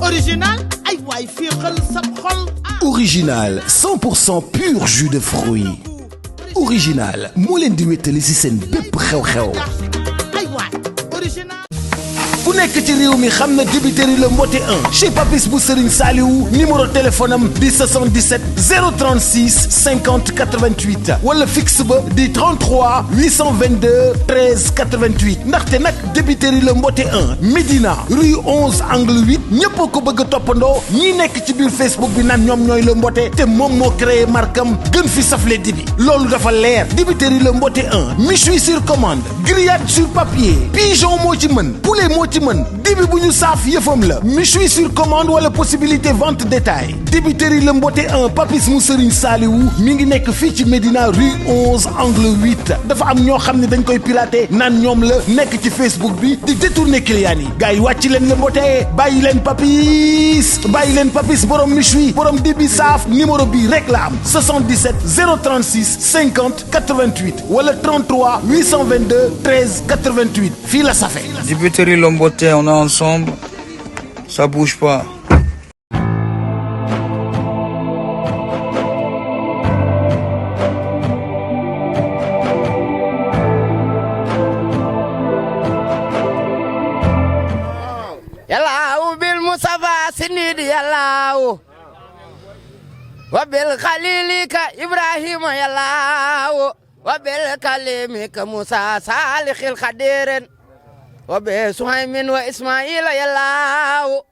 original ay waay féexal sa xol. Original 100% pur jus de fruits. Original moo leen di wéttali ci seen bépp xew-xew. ay waay original. ku nekk ci réew mi xam na débiteri le mbote 1 chez Papis bu Serigne Saliou numéro téléphone am di 77 036 50 88 wala fixe ba di 33 822 13 88 ndaxte nag débiteri le mbote 1 Médina rue 11 angle 8 ñëpp ko bëgg a toppandoo ñi nekk ci biir Facebook bi naan ñoom ñooy le mbote te moom moo créé markam gën fi safle dibi loolu dafa leer débiteri le mbote 1 méchoui sur commande grillade sur papier pigeon moo ci mën poulet moo ci mën dibi bu ñu saaf yëfam la méchoui sur commande wala possibilité vente détail débiteri le mbote 1 Papis mu Serigne Saliou mi ngi nekk fii ci Médina rue 11 angle 8 dafa am ñoo xam ne dañ koy piraté naan ñoom la nekk ci Facebook bi di détourner clients yi gars yi wàcc leen le mbote bàyyi leen Papis borom méchoui borom dibi saaf numéro bi rek la am 77 036 50 88 wala 33 822 13 88 fii la safe. Dibiteri le mbote, on est ensemble, ça bouge pas. yallaahu bil mustafa sinidi yallaahu wa bil khalilika ibrahima yallaahu wa bil kalimika musa salihil khadirin wa bi suhaymin wa ismaila yallaahu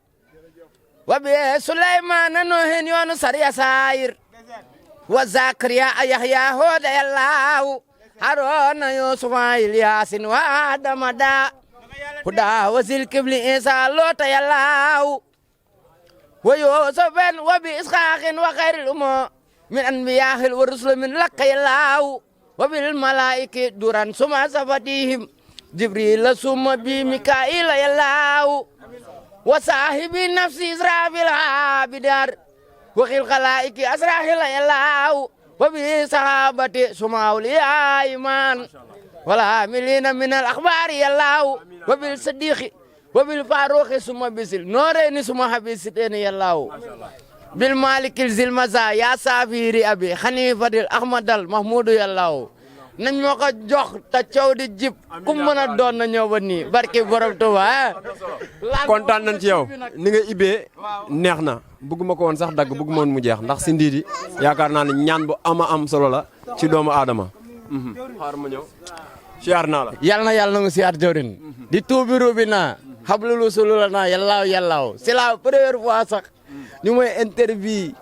wa bi sulaymana nuhin yunus yasair wa zakariya yahya hoda yallaahu haruna yusufa ilyasin wa adama da huda wasil kibli isa lota yallaahu wa yusufan wa bi isxaqin wa khairil umma min anbiya'il wa rusul min laka yallaahu wa bil malaiki duran suma safatihim jibril suma bi mikail yallaahu wa sahibi nafsi israfil abidar wa khil khalaiki asrahil yallaahu wa bi sahabati suma awliya iman wala milina min al akhbari yallaahu wa bil siddiqi wa bil faruqi suma bisil noreni suma habisiteni yallaahu bil malikil zil maza ya safiri abi khanifatil ahmadal mahmudu yallaahu nañ ma ko jox te coow di jib ku mën a doon na ñëw ba nii barke borom Tuuba kontaan nañ ci yow ni nga ibbee neex na bëgguma ko woon sax dagg bëgguma woon mu jeex ndax si ndiidi yaakaar naa ne ñaan bu am solo la ci doomu aadama xaar ma ñëw siyaar naa la yàlla na nga siyaar jawrin di tuubi rubi naa xablulu sulula naa yallaaw c'est la première fois sax ñu may interview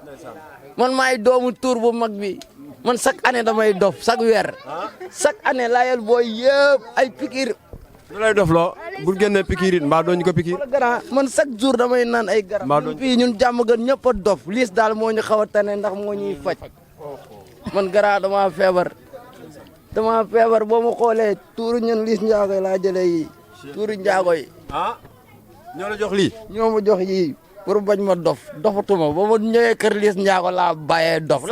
man maay doomu tuur bu mag bi man chaque année damay dof chaque weer chaque année layel booy yëpp ay pikir lu lay dof loo bu génnee pikir it mbaa dooñu ko pikir man chaque jour damay naan ay garab fii ñun jàmm gën ñëpp a dof liis daal moo ñu xaw a tane ndax moo ñuy faj man gara dama feebar boo ma xoolee tuuru ñun liis njaagoy laa jëlee yi tuuru njaagoy ñoo la jox lii ñoo ma jox yii pour bañ ma dofatuma ba ma ñëwee kër liis njaago laa bàyyee dof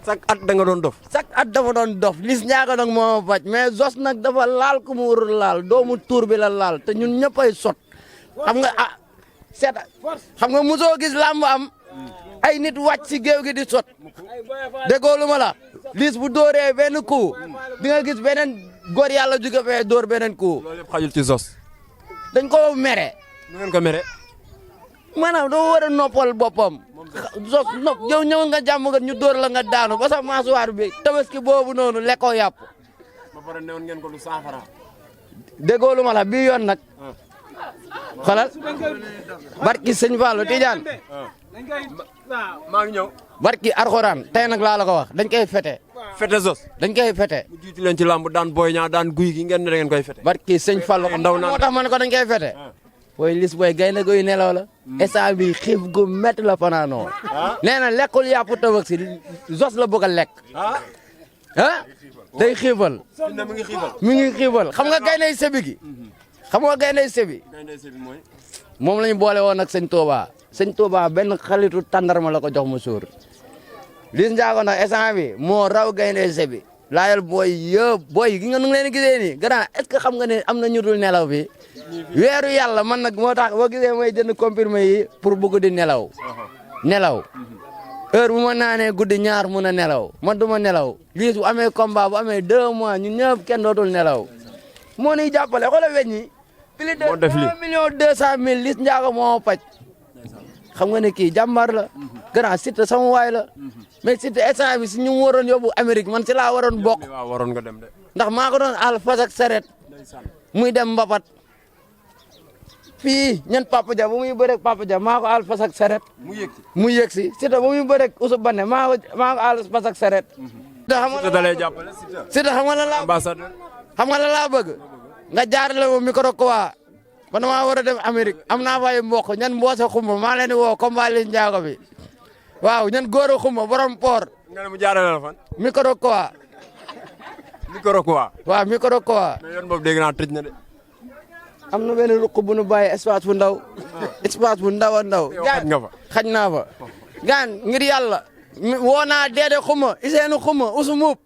chaque at da nga doon dof chaque at dafa doon dof lis ñaaga nag moo ma faj mais Zos nag dafa laal ku mu warul laal doomu tuur bi la laal te ñun ñëpp ay sot xam nga xam nga mosoo gis làmb am ay nit wàcc si géew gi di sot déggoo lu ma la lis bu dóoree benn coup di nga gis beneen góor yàlla jóge fee dóor beneen coup loolu yëpp xajul ci Zos dañ ko mere nu ngeen ko mere maanaam doo war a noppal boppam Zos yow ñëw nga jàmm nga ñu dóor la nga daanu ba sax masuwaar bi tabaski boobu noonu lekkoo yàpp ba pare newoon ngeen ko lu 100 francs déggoo lu ma la bii yoon nag xolal barki sëñ Fallou Tidiane maa ngi ñëw barki Alxuraan tey nag laa la ko wax dañ koy fete fete Zos dañ koy fete mu jiitu leen ci làmb daan Boy Niang daan guy gi ngeen ne da ngeen koy fete barki sëñ Fallou ndaw naan moo tax man ko dañ koy fete booy lis booy gaynde guy nelaw la instant bi xiif gu métti la fanaanoo nee na lekkul yàpp tabaski Zos la bëgg a lekk day xiifal mi ngi xiifal xam nga gaynde sebi gi xam nga gaynde sebi moom lañu boole woon ak sëñ Touba benn xalitu tàndarma la ko jox mu suur Liss Ndiago nag instant bi moo raw gaynde sebi laayal booy yëpp booy gi nga nu ngi leen gisee nii grand est-ce que xam nga ne am na ñu dul nelaw bi weeru yàlla man nag moo tax boo gisee may jënd comprimé yi pour bëgg di nelaw heure bu ma naanee guddi ñaar mun a nelaw man du ma nelaw Liss bu amee combat bu amee 2 mois ñun ñëpp kenn dootul nelaw moo niy jàppale xoolal weñ ñi plus de 1 million 200 mille Liss Ndiago moo paj xam nga ne kii jàmbaar la grand Siteu sama waay la mais Siteu instant bi si ñu waroon yóbbu Amérique man si laa waroon bokk waaw waroon nga dem de. ndax maa ko doon àll fas ak saret muy dem mbapat fii ñan Papa Dia ba muy bëreeg Papa Dia maa ko àll fas ak saret mu yëg si Siteu ba muy bëreeg Ousou Bane maa ko àll fas ak saret Siteu da lay jàppale Siteu xam nga la laa ambassadeur. xam nga la laa bëgg nga jaarale ma micro quoi man maa war a dem Amérique am naa fay mbokk ñan mboose xumba maa leen di woo combat Liss Ndiago bi waaw ñan góor a xumba borom port nga ne mu jaarale la fan. micro quoi micro quoi. waaw micro quoi mais yoon boobu dégg naa tëj na de. am na benn ruq bu nu bàyyi espace bu ndaw espace bu ndaw a ndaw yow xaj nga fa. xaj naa fa gaan ngir yàlla woo naa Dédé xuma Ousseynou xuma Ousou Moup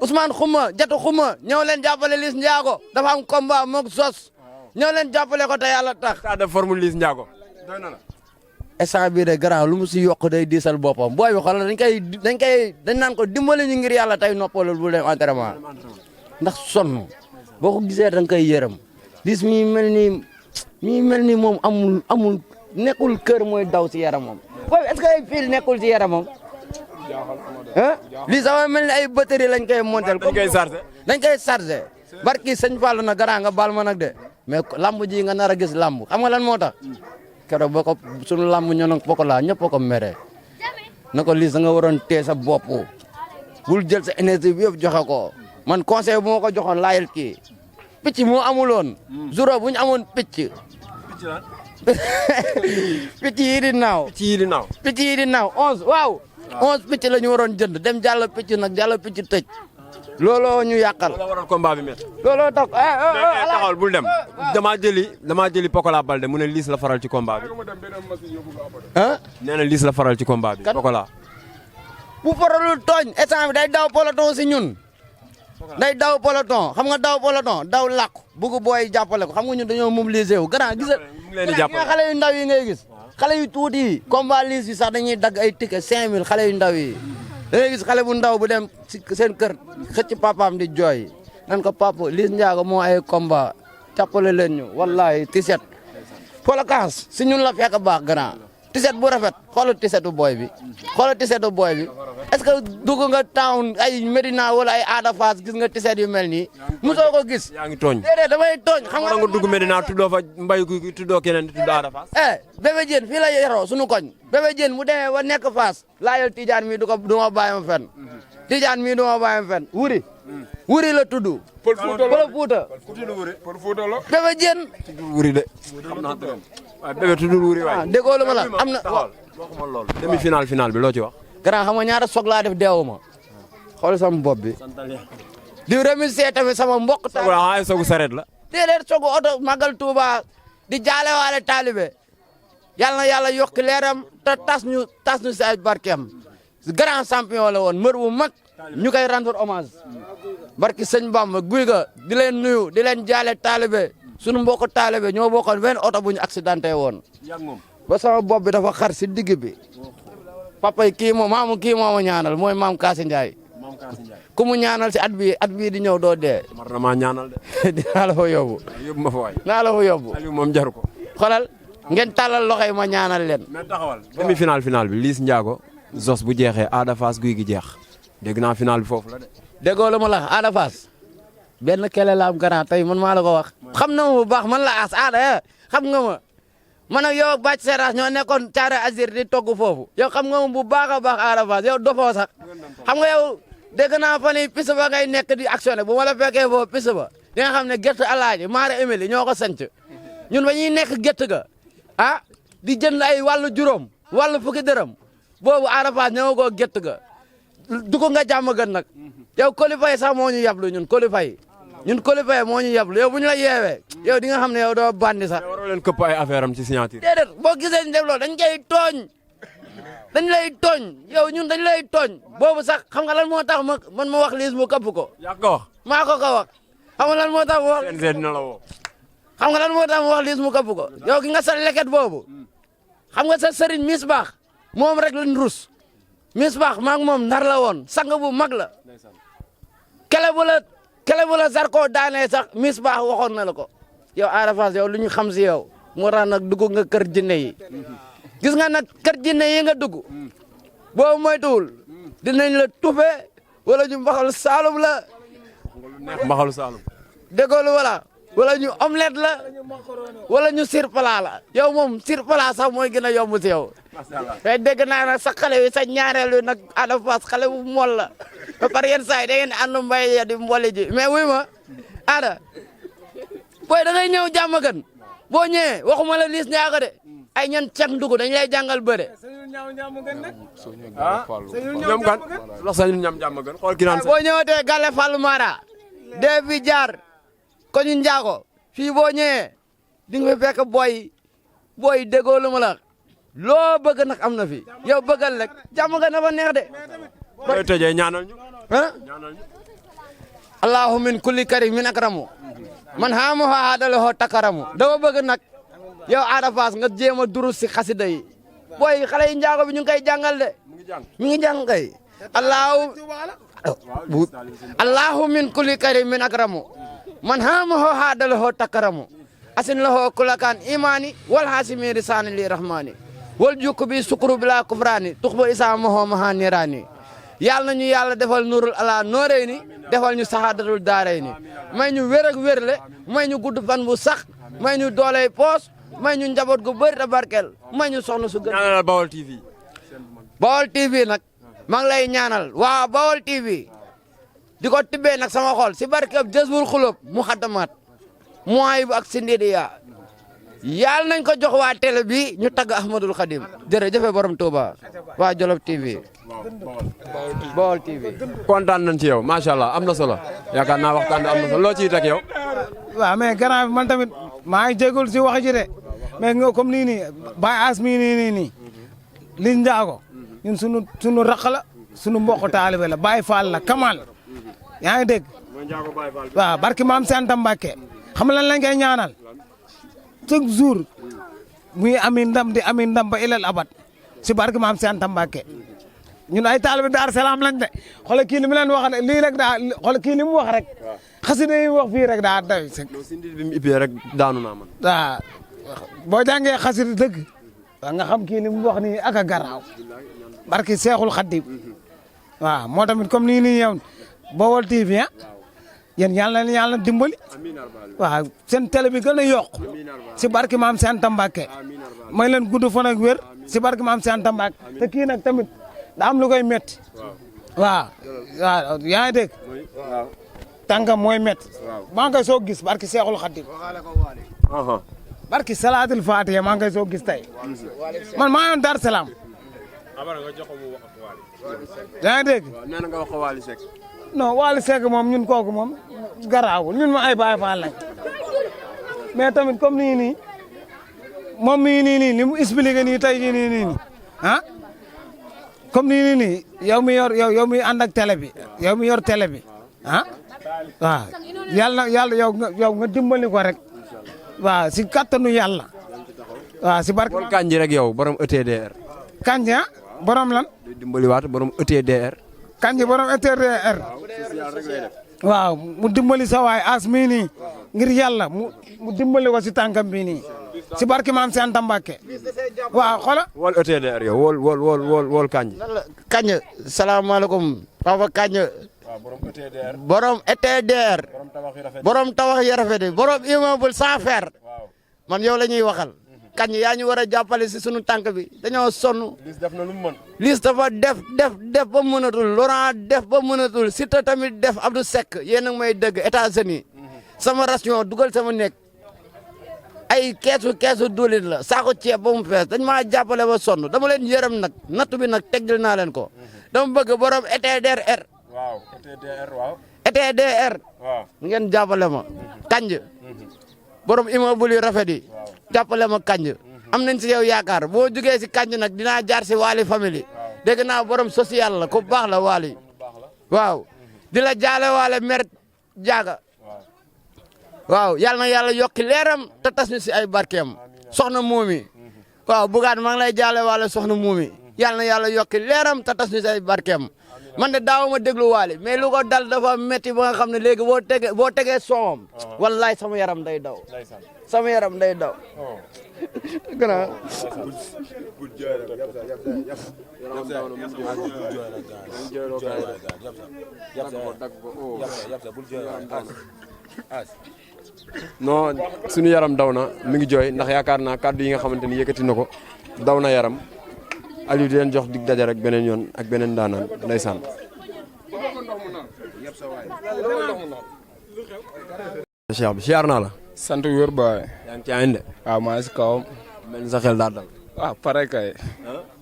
Ousmane xuma Jatu xuma ñëw leen jàppale Liss Ndiago dafa am combat moog sos ñëw leen jàppale ko te yàlla tax état de forme Liss Ndiago. doy na la. instant bii de grand lu mu si yokk day diisal boppam booy bi xoolal dañ naan ko dimbali ñu ngir yàlla tey noppalul bu dem entraînement ndax sonn boo ko gisee da nga koy yërëm Liss mi mel ni moom amul nekkul kër mooy daw si yaramam booy bi est-ce que ay fil nekkul si yaramam ah Liss sama mel ni ay batterie lañ koy montel dañ koy chargé barki sëñ Fall na grand nga baal ma nag de mais lamb ji nga nar a gis lamb xam nga lan moo tax keroog boo ko sunu lamb ñoo nag Pokola ñëpp a ko mere na ko Liss da nga waroon tee sa bopp bul jël sa énergie bi yëpp joxe ko man conseil bu ma ko joxoon laayal kii picc moo amuloon jour bu ñu amoon picc picc yi di naaw picc yi di naaw 11 waaw 11 picc la ñu waroon jënd dem jàll picc nag jàll picc tëj looloo ñu yàqal. la waroon combat bi métti. looloo tax taxawal bul dem. damaa jëli Pokola Balde mu ne Liss la faral ci combat bi. ah. nee na Liss la faral ci combat bi. Pokola. bu faralul tooñ instant bi day daw peloton si ñun. day daw peloton xam nga daw peloton daw làqu bugg booy jàppale ko xam nga ñun dañoo mobiliser wu grand gis nga xale yu ndaw yi ngay gis. xale yu tuuti yi combat Liss yi sax dañuy dagg ay ticket 5000 xale yu ndaw yi. da ngay gis xale bu ndaw bu dem si seen kër xëcc papaam di jooy nan ko papa Liss Ndiago moo ay combat jàppale leen ñu wallahi tiset polokaas si ñun la fekk baax grand tiset bu rafet xoolal tisetu booy bi est-ce que dugg nga town ay Medina wala ay Ada Fass gis nga tiset yu mel nii mosoo ko gis yaa ngi tooñ déedéet damay tooñ xam nga dugg Medina tuddoo fa mbay gu tuddoo keneen di tudd Ada Fass Bébé Diène fii la yaroo suñu koñ Bébé Diène mu demee ba nekk Fass laayal Tidiane mii du ma bàyyi ma fenn Tidiane mii du ma bàyyi ma fenn wuri la tudd Pël Fuuta Bébé Diène wuri de xam naa turam waaye bébé tuddul wuri waay déggoo lu ma la am na waxuma lool demi final bi loo ci wax grand xam nga ñaata soog laa def deewuma xool sama bopp bi di remercier tamit sama mbokk ay sogu saret la déedéet sogu oto Magal Touba di jaale waale taalibe yàlla na yàlla yokk leeram te tas ñu si ay barkeem grand champion la woon mbër bu mag ñu koy rendre hommage barki sëñ Bamba guy ga di leen nuyu di leen jaale taalibe sunu mbokk taalibe ñoo bokkoon benn oto bu ñu accidenté woon ba sama bopp bi dafa xar si digg bi papa yi maamu kii moo ma ñaanal mooy maam Kaasi Ndiaye ku mu ñaanal si at bii di ñëw doo dee. mar na maa ñaanal de. dinaa la fa yóbbu. yóbbu ma fa waay. dinaa la fa yóbbu. Aliou moom jaru ko. xoolal ngeen tàllal loxo yi ma ñaanal leen. mais taxawal demi final bi Liss Ndiago Zos bu jeexee Ada Fass guy gi jeex dégg naa final bi foofu la de. déggoo la ma la Ada Fass benn kele la am grand tey man maa la ko wax. xam na ma bu baax man la as Ada xam nga ma man ak yow ak Bathie Seras ñoo nekkoon Thiaré Azur di togg foofu. yow xam nga ma bu baax a baax Ada Fass yow dofoo sax xam nga yow dégg naa fan yii piste ba ngay nekk di actionné bu ma la fekkee foofu piste ba di nga xam ne gerte alaaji Mara Emily ñoo ko sanc ñun ba ñuy nekk gerte ga di jënd ay wàllu juróom wàllu fukki dërëm boobu Ada Fass ñëw ko gerte ga dugg nga jàmm gën nag yow qualifié sax moo ñu yablu ñun qualifié moo ñu yablu yow bu ñu la yeewee yow di nga xam ne yow doo bandi sax. waroo leen këpp ay affaire am ci signature. déedéet boo gisee ñu def loolu dañ koy tooñ dañ lay tooñ yow ñun dañ lay tooñ boobu sax xam nga lan moo tax man ma wax Liss mu këpp ko. yaa ko wax. maa ko wax xam nga lan moo tax ma wax. CNG dina la woo. xam nga lan moo tax mu wax liis mu këpp ko yow gi nga sa leket boobu xam nga sa sëriñ Misbaax moom rek lañ rus Misbaax maa ngi moom nar la woon sang bu mag la kele bu la Zarko daanee sax Misbaax waxoon na la ko yow Ada Fass yow lu ñu xam si yow moo tax nag dugg nga kër jinne yi gis nga nag kër jinne yi nga dugg boo moytuwul dinañ la tufe wala ñu mbaxal saalum la mbaxalu Saalum déggoo wala ñu omelette la wala ñu sirpala la yow moom sirpala sax mooy gën a yomb si yow te dégg naa nag sa xale wi sa ñaareelu nag Ada Fass xale bu mol la ba pare yenn saa yi da ngeen di ànd mbay ya di mboli ji mais wuy ma Ada booy da ngay ñëw jàmm gën boo ñëwee waxuma la liis ñaaga de ay ñan cag ndugg dañ lay jàngal bëre ñoom kan wax sañu ñam jàmm gën xool ki naan boo ñëwatee Galle Fall Mara dee bi jaar ko ñu njaago fii boo ñëwee di nga fi fekk booy déggoo lu ma la loo bëgg nag am na fi yow bëggal rek jàmm nga na fa neex de koy tëjee ñaanal ñu ah allahu min kulli karim min akramu man xaamu haadaloo takaramu dama bëgg nag yow Ada Fass nga jéem a durus si xasida yi booy xale yi njaago bi ñu ngi koy jàngal de mi ngi jàng kay allahu min kulli karim min akramu man hamaho haadalahoo takkaramu asin lahoo kulakaan imani wal hasimi risani li rahmani wal jukku bi sukuru bila kufrani tuxba isamaho maha nirani yàlla nañu yàlla defal nurul ala noorey ni defal ñu sahaadatul daarey ni may ñu wér ak wérle may ñu gudd fan bu sax may ñu dooley poos may ñu njaboot gu bëri te barkel may ñu soxna su gën ñaanal Bawol TV Bawol TV nag maa ngi lay ñaanal waa Bawol TV di ko tibbee nag sama xol si barkeb Jazbul Xulub mu xaddamaat mooy bu ak sindidiya yàlla nañ ko jox waa télé bi ñu tagg Ahmadul Khadim jërëjëf borom Touba waa Jolof TV Bawol TV kontaan nañ ci yow macha allah am na solo yaakaar naa waxtaan bi am na solo loo ciy teg yow. waaw mais grand bi man tamit maa ngi jégalu si wax ji de mais nga comme nii nii Baye As mii nii Liss Ndiago ñun sunu raq la sunu mbokk taalibe la Baye Fall la Kamal yaa ngi dégg waaw barki maam Santa Mbacke xam lan lañ koy ñaanal chaque jour muy ami ndam di ami ndam ba ilal abat si barki maam Santa Mbacke ñun ay taalibe Daar Salaam lañ de xoolal kii li mu leen wax rek lii rek daa xoolal kii li mu wax rek xasida yi wax fii rek daa doy si. si ndil bi mu ibbee rek daanu naa man. waaw boo jàngee xasida dëgg waaw nga xam kii li mu wax nii ak a garaaw barki Seexul Xaddim waaw moo tamit comme nii yow Bawol TV ah yéen yàlla na yàlla dimbali waaw seen télé bi gën a yokk si barki maam Santa Mbacke may leen gudd fan ak wér si barki maam Santa Mbacke te kii nag tamit daa am lu koy métti waaw yaa ngi dégg tànkam mooy métti maa ngi koy soo gis barki Seexul Xaddim barki Salaatul Faatiha maa ngi koy soo gis tey man maa yoon Dar Salaam yaa ngi dégg nee na nga wax ko Wally Seck. non Wally Seck moom ñun kooku moom garaawul ñun ma ay Baay Faal lañ mais tamit comme nii moom nii li mu expliqué nii tey jii nii ah comme nii yow mi ànd ak télé bi yow mi yor télé bi ah waaw yàlla yow nga dimbali ko rek waaw si kattanu yàlla waaw si barke. wol kanji rek yow borom ETDR. kanji ah borom lan. day dimbaliwaat borom ETDR. kanji borom ETDR. waaw mu dimbali sa waay as mii nii ngir yàlla mu dimbali ko si tànkam bii nii si barke maam Santa Mbacke waaw xola wol ETDR yow wol kanji. kañ salaamaaleykum papa kañ borom ETDR borom tabax yu rafet borom immeuble sans fer man yow la ñuy waxal kañ yaa ñu war a jàppale si sunu tànk bi dañoo sonn. Liss def na lu mu mën. Liss dafa def ba mënatul Laurent def ba mënatul Siteu tamit def Abdou Seck yéen a ngi may dëgg États-Unis sama ration dugal sama nekk ay keesu duulit la saako ceeb ba mu fees dañ maa jàppale ba sonn dama leen yërëm nag nattu bi nag teggil naa leen ko dama bëgg borom ETDR. waaw ETDR waaw. ETDR. waaw ngeen jàppale ma kanj borom immeuble yu rafet yi jàppale ma kanj am nañ si yow yaakaar boo jugee si kanj nag dinaa jaar si Wally famille dégg naa borom social la ku baax la Wally waaw di la jaale waale mer jaaga waaw yàlla na yàlla yokki leeram te tas ñu si ay barkeem soxna Momy waaw bugaat maa ngi lay jaale wàlla soxna Momy yàlla na yàlla yokki leeram te tas ñu si ay barkeem man de daaw ma déglu waale mais lu ko dal dafa métti ba nga xam ne léegi boo tegee soomam wallaay sama yaram day daw sama yaram day daw grand non suñu yaram daw na mi ngi jooy ndax yaakaar naa kàddu yi nga xamante ni yëkkati na ko daw na yaram Aliou di leen jox dig daje rek beneen yoon ak beneen daanaan ndeysaan. Cheikh bi siyaar naa la. sant wér baay. yaa ngi ci ànd. waaw maa ngi si kawam. mel ni sa xel daal dal. waaw pare kay.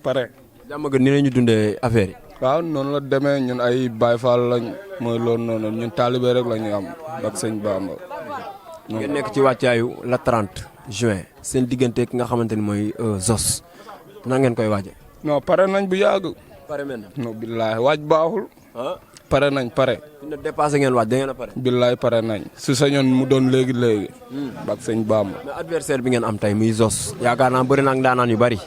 pare. jàmm gën ni la ñu dundee affaire yi. waaw noonu la demee ñun ay Baay Faal lañ mooy loolu noonu ñun taalibe rek la ñu am ak sëñ Bamba. ngeen nekk ci wàccaayu la 30 juin seen diggante ki nga xamante ni mooy Zoss na ngeen koy waaje non pare nañ bu yàgg. pare mel na. non billaay waaj baaxul. pare nañ pare. fi ne dépassé ngeen waaj da ngeen a pare. billaay pare nañ. su sañoon mu doon léegi. ak sëñ Bamba. mais adversaire bi ngeen am tey muy Zoss yaakaar naa bëri na ak ndaanaan yu bari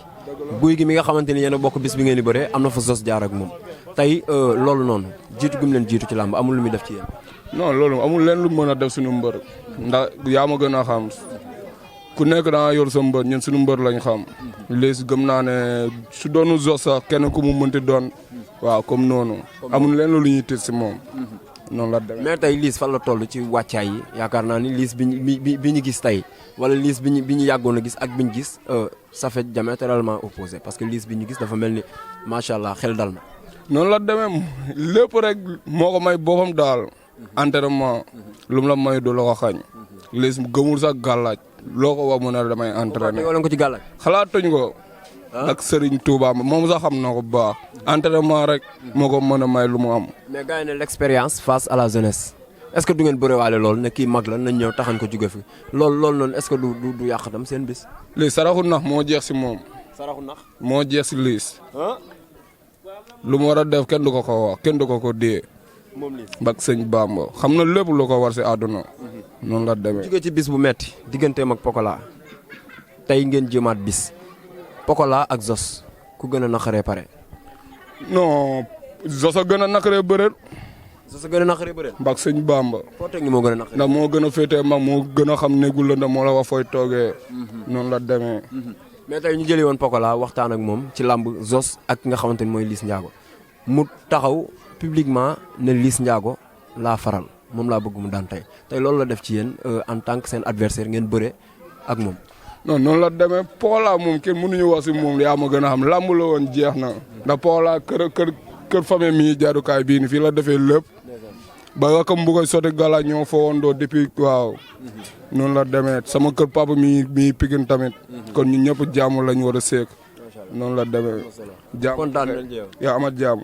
guy gi mi nga xamante ni yéen a bokk bis bi ngeen di bëree am na fa Zoss jaar ak moom tey loolu noonu jiitu gi mu leen jiitu ci làmb amul lu muy def ci yéen. non loolu amul leen lu mën a def suñu mbër ndax yaa ma gën a xam ku nekk da nga yor sa mbër ñun suñu mbër lañ xam léegi gëm naa ne su doonu Zoss sax kenn ku mu mënti doon waaw comme noonu amul leen lu ñuy tëj si moom noonu la demee. mais tey Liss fan la toll ci wàccaay yi yaakaar naa ni Liss bi ñu gis tey wala Liss bi ñu yàggoon a gis ak bi ñu gis ça fait diamétralement opposé parce que Liss bi ñu gis dafa mel ni macha allah xel dal na. noonu la demee lépp rek moo ko may boppam daal entraînement lu mu la may du la ko xañ Liss gëmul sax gàllaaj loo ko wax mu ne damay entraîné wala ko ci gàllaaj xalaatuñ ko ak Serigne Touba moom sax xam na ko bu baax entraînement rek moo ko mën a may lu mu am. mais gars yi ne l'expérience face à la jeunesse est-ce que du ngeen bërewaale loolu ne kii mag la nañ ñëw taxañ ko jóge fi loolu noonu est-ce que du yàq tam seen bis. lii saraxu nax moo jeex si moom. saraxu nax moo jeex si Liss. lu mu war a def kenn du ko wax kenn du ko dee. moom Liss bak sëñ Bamba xam na lépp lu ko war si àdduna. noonu la demee. jóge ci bis bu metti digganteem ak Pokola tey ngeen jëmaat bis Pokola ak Zoss ku gën a naqaree pare. non Zoss a gën a naqaree bëreet. Zoss a gën a naqaree bëreet. bak sëñ Bamba. foo teg ni moo gën a naqaree. ndax moo gën a féetee mag moo gën a xam néegul la ndax moo la wax fooy toogee. noonu la demee. mais tey ñu jëli woon Pokola waxtaan ak moom ci làmb Zoss ak ki nga xamante ni mooy Liss Ndiago mu taxaw publiquement ne Liss Ndiago laa faral moom laa bëgg mu daan tey loolu la def ci yéen en tant que seen adversaire ngeen bëre ak moom. non noonu la demee Pokola moom kenn mënuñu wax si moom yaa ma gën a xam làmb la woon jeex na. ndax Pokola kër famille mi jaarukaay bii ni fii la defee lépp. ba nga comme bu koy sotti gala ñoo fa woon doo depuis waaw. noonu la demee sama kër papa mi Pikine tamit. kon ñun ñëpp jàmm lañ war a seek. noonu la demee. jàmm kontaan nañ ci yow. yaa amat jàmm.